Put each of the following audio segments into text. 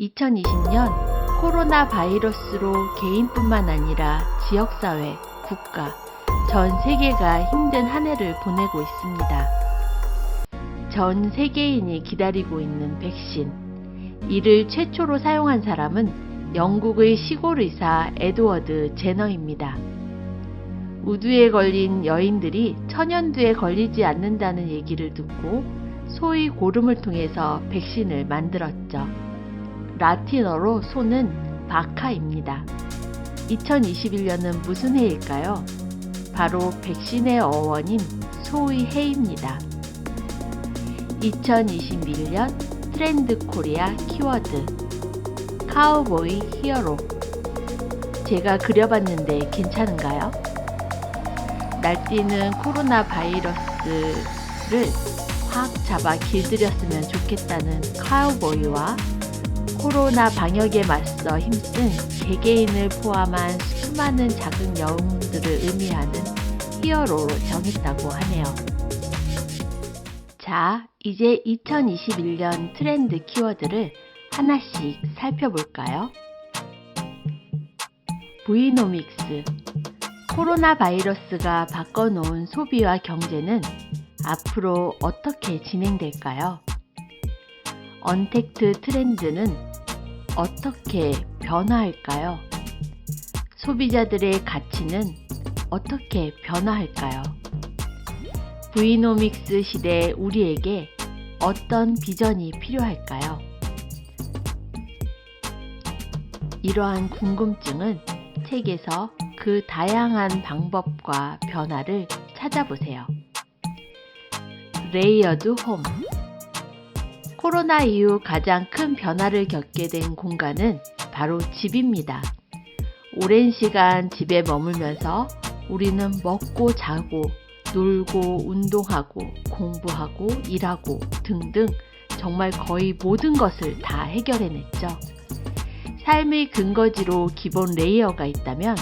2020년 코로나 바이러스로 개인뿐만 아니라 지역사회, 국가, 전 세계가 힘든 한 해를 보내고 있습니다. 전 세계인이 기다리고 있는 백신. 이를 최초로 사용한 사람은 영국의 시골 의사 에드워드 제너입니다. 우두에 걸린 여인들이 천연두에 걸리지 않는다는 얘기를 듣고 소의 고름을 통해서 백신을 만들었죠. 라틴어로 소는 바카입니다. 2021년은 무슨 해일까요? 바로 백신의 어원인 소의 해입니다. 2021년 트렌드 코리아 키워드 카우보이 히어로. 제가 그려봤는데 괜찮은가요? 날뛰는 코로나 바이러스를 확 잡아 길들였으면 좋겠다는 카우보이와 코로나 방역에 맞서 힘쓴 개개인을 포함한 수많은 작은 영웅들을 의미하는 히어로로 정했다고 하네요. 자, 이제 2021년 트렌드 키워드를 하나씩 살펴볼까요? 브이노믹스. 코로나 바이러스가 바꿔놓은 소비와 경제는 앞으로 어떻게 진행될까요? 언택트 트렌드는 어떻게 변화할까요? 소비자들의 가치는 어떻게 변화할까요? 브이노믹스 시대 우리에게 어떤 비전이 필요할까요? 이러한 궁금증은 책에서 그 다양한 방법과 변화를 찾아보세요. 레이어드 홈. 코로나 이후 가장 큰 변화를 겪게 된 공간은 바로 집입니다. 오랜 시간 집에 머물면서 우리는 먹고 자고 놀고 운동하고 공부하고 일하고 등등 정말 거의 모든 것을 다 해결해냈죠. 삶의 근거지로 기본 레이어가 있다면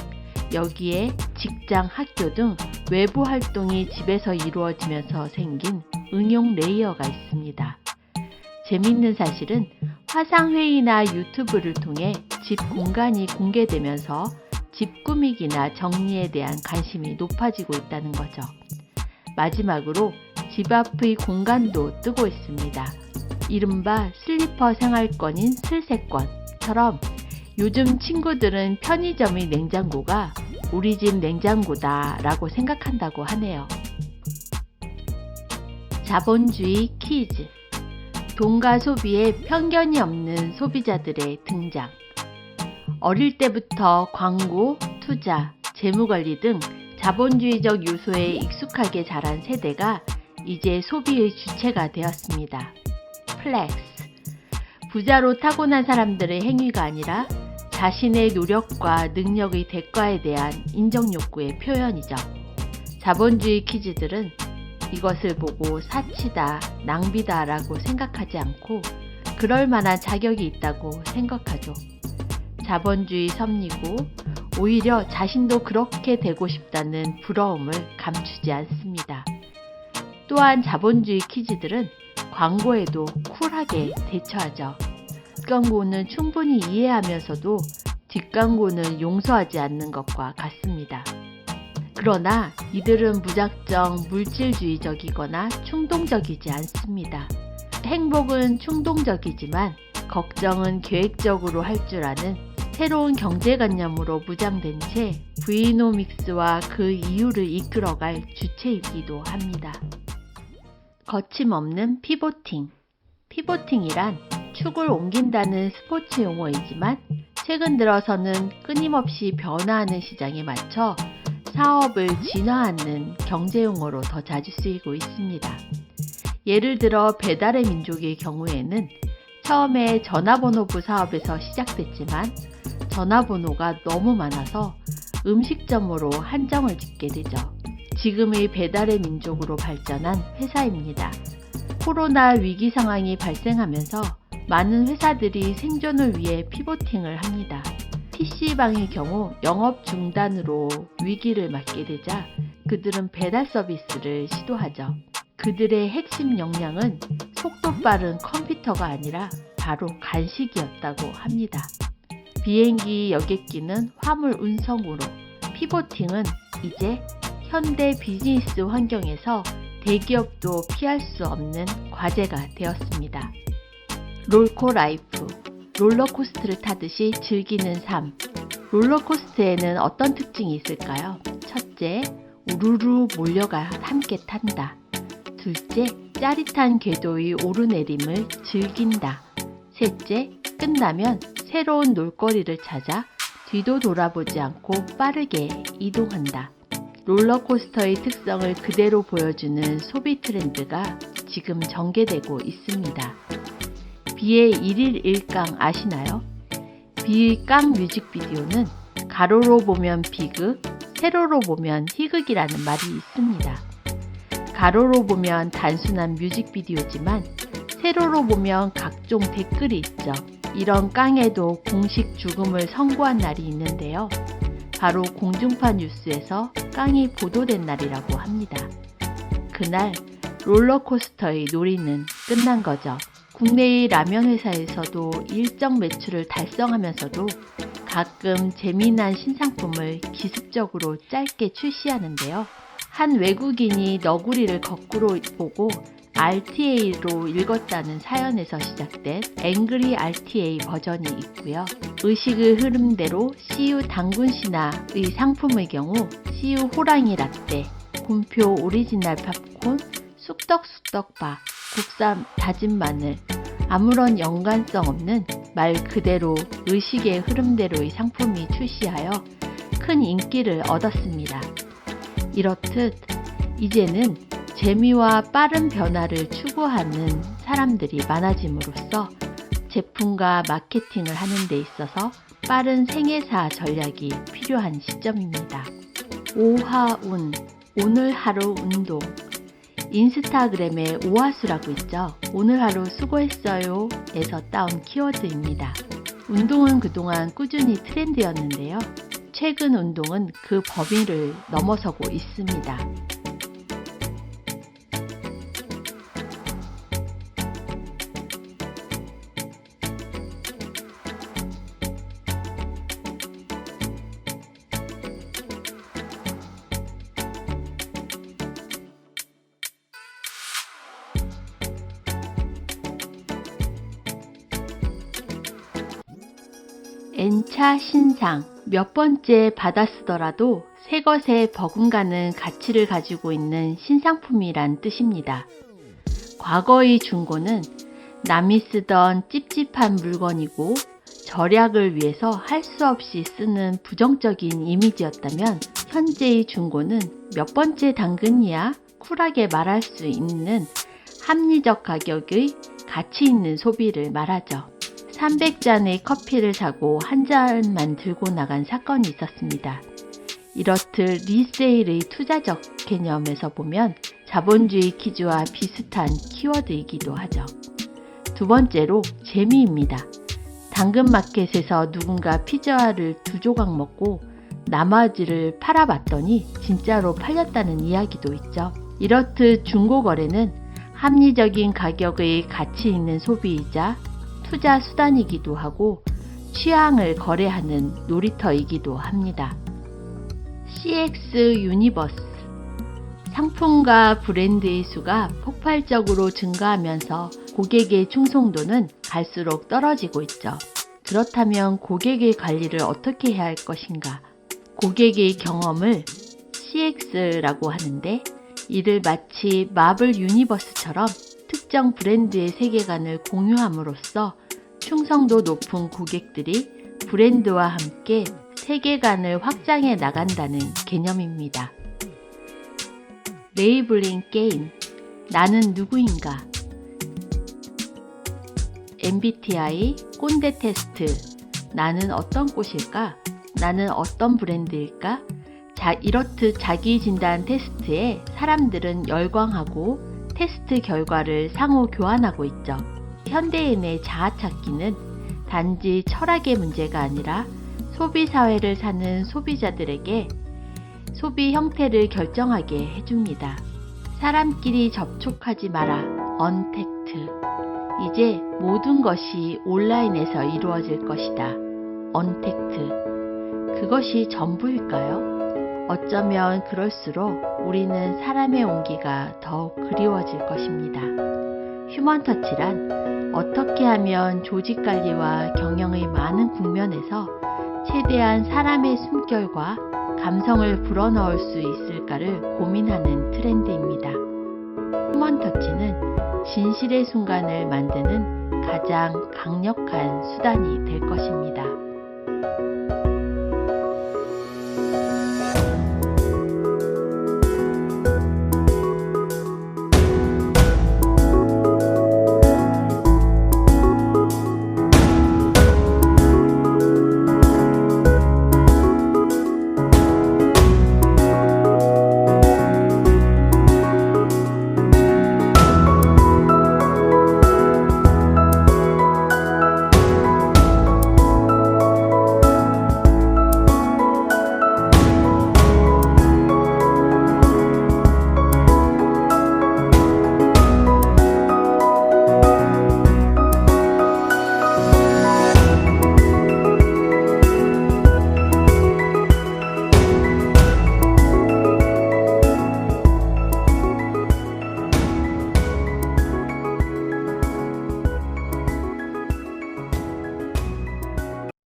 여기에 직장, 학교 등 외부 활동이 집에서 이루어지면서 생긴 응용 레이어가 있습니다. 재미있는 사실은 화상회의나 유튜브를 통해 집 공간이 공개되면서 집 꾸미기나 정리에 대한 관심이 높아지고 있다는 거죠. 마지막으로 집 앞의 공간도 뜨고 있습니다. 이른바 슬리퍼 생활권인 슬세권처럼 요즘 친구들은 편의점의 냉장고가 우리 집 냉장고다 라고 생각한다고 하네요. 자본주의 퀴즈. 돈과 소비에 편견이 없는 소비자들의 등장. 어릴 때부터 광고, 투자, 재무관리 등 자본주의적 요소에 익숙하게 자란 세대가 이제 소비의 주체가 되었습니다. 플렉스. 부자로 타고난 사람들의 행위가 아니라 자신의 노력과 능력의 대가에 대한 인정욕구의 표현이죠. 자본주의 퀴즈들은 이것을 보고 사치다, 낭비다 라고 생각하지 않고 그럴 만한 자격이 있다고 생각하죠. 자본주의 섭리고 오히려 자신도 그렇게 되고 싶다는 부러움을 감추지 않습니다. 또한 자본주의 퀴즈들은 광고에도 쿨하게 대처하죠. 뒷광고는 충분히 이해하면서도 뒷광고는 용서하지 않는 것과 같습니다. 그러나 이들은 무작정 물질주의적이거나 충동적이지 않습니다. 행복은 충동적이지만 걱정은 계획적으로 할 줄 아는 새로운 경제관념으로 무장된 채 브이노믹스와 그 이유를 이끌어갈 주체이기도 합니다. 거침없는 피보팅. 피보팅이란 축을 옮긴다는 스포츠 용어이지만 최근 들어서는 끊임없이 변화하는 시장에 맞춰 사업을 진화하는 경제용어로 더 자주 쓰이고 있습니다. 예를 들어 배달의 민족의 경우에는 처음에 전화번호부 사업에서 시작됐지만 전화번호가 너무 많아서 음식점으로 한정을 짓게 되죠. 지금의 배달의 민족으로 발전한 회사입니다. 코로나 위기 상황이 발생하면서 많은 회사들이 생존을 위해 피보팅을 합니다. PC방의 경우 영업 중단으로 위기를 맞게 되자 그들은 배달 서비스를 시도하죠. 그들의 핵심 역량은 속도 빠른 컴퓨터가 아니라 바로 간식이었다고 합니다. 비행기 여객기는 화물 운송으로, 피보팅은 이제 현대 비즈니스 환경에서 대기업도 피할 수 없는 과제가 되었습니다. 롤코 라이프, 롤러코스터를 타듯이 즐기는 삶. 롤러코스터에는 어떤 특징이 있을까요? 첫째, 우르르 몰려가 함께 탄다. 둘째, 짜릿한 궤도의 오르내림을 즐긴다. 셋째, 끝나면 새로운 놀거리를 찾아 뒤도 돌아보지 않고 빠르게 이동한다. 롤러코스터의 특성을 그대로 보여주는 소비 트렌드가 지금 전개되고 있습니다. 비의 1일 1강 아시나요? 비의 깡 뮤직비디오는 가로로 보면 비극, 세로로 보면 희극이라는 말이 있습니다. 가로로 보면 단순한 뮤직비디오지만 세로로 보면 각종 댓글이 있죠. 이런 깡에도 공식 죽음을 선고한 날이 있는데요. 바로 공중파 뉴스에서 깡이 보도된 날이라고 합니다. 그날 롤러코스터의 놀이는 끝난 거죠. 국내의 라면 회사에서도 일정 매출을 달성하면서도 가끔 재미난 신상품을 기습적으로 짧게 출시하는데요. 한 외국인이 너구리를 거꾸로 보고 RTA로 읽었다는 사연에서 시작된 앵그리 RTA 버전이 있고요. 의식의 흐름대로 CU 당군 신화의 상품의 경우 CU 호랑이 라떼, 곰표 오리지널 팝콘, 쑥떡쑥떡바, 국산 다진 마늘, 아무런 연관성 없는 말 그대로 의식의 흐름대로의 상품이 출시하여 큰 인기를 얻었습니다. 이렇듯 이제는 재미와 빠른 변화를 추구하는 사람들이 많아짐으로써 제품과 마케팅을 하는 데 있어서 빠른 생애사 전략이 필요한 시점입니다. 오하운, 오늘 하루 운동. 인스타그램에 오하수라고 있죠. 오늘 하루 수고했어요 에서 따온 키워드입니다. 운동은 그동안 꾸준히 트렌드였는데요. 최근 운동은 그 범위를 넘어서고 있습니다. N차 신상, 몇 번째 받아쓰더라도 새 것에 버금가는 가치를 가지고 있는 신상품이란 뜻입니다. 과거의 중고는 남이 쓰던 찝찝한 물건이고 절약을 위해서 할 수 없이 쓰는 부정적인 이미지였다면 현재의 중고는 몇 번째 당근이야 쿨하게 말할 수 있는 합리적 가격의 가치 있는 소비를 말하죠. 300잔의 커피를 사고 한 잔만 들고 나간 사건이 있었습니다. 이렇듯 리세일의 투자적 개념에서 보면 자본주의 퀴즈와 비슷한 키워드이기도 하죠. 두 번째로 재미입니다. 당근마켓에서 누군가 피자를 2조각 먹고 나머지를 팔아봤더니 진짜로 팔렸다는 이야기도 있죠. 이렇듯 중고거래는 합리적인 가격의 가치 있는 소비이자 투자 수단이기도 하고 취향을 거래하는 놀이터이기도 합니다. CX 유니버스. 상품과 브랜드의 수가 폭발적으로 증가하면서 고객의 충성도는 갈수록 떨어지고 있죠. 그렇다면 고객의 관리를 어떻게 해야 할 것인가? 고객의 경험을 CX라고 하는데 이를 마치 마블 유니버스처럼 특정 브랜드의 세계관을 공유함으로써 충성도 높은 고객들이 브랜드와 함께 세계관을 확장해 나간다는 개념입니다. 레이블링 게임, 나는 누구인가? MBTI 꼰대 테스트, 나는 어떤 꽃일까? 나는 어떤 브랜드일까? 이렇듯 자기 진단 테스트에 사람들은 열광하고 테스트 결과를 상호 교환하고 있죠. 현대인의 자아찾기는 단지 철학의 문제가 아니라 소비사회를 사는 소비자들에게 소비 형태를 결정하게 해줍니다. 사람끼리 접촉하지 마라. 언택트. 이제 모든 것이 온라인에서 이루어질 것이다. 언택트. 그것이 전부일까요? 어쩌면 그럴수록 우리는 사람의 온기가 더욱 그리워질 것입니다. 휴먼터치란 어떻게 하면 조직 관리와 경영의 많은 국면에서 최대한 사람의 숨결과 감성을 불어넣을 수 있을까를 고민하는 트렌드입니다. 휴먼터치는 진실의 순간을 만드는 가장 강력한 수단이 될 것입니다.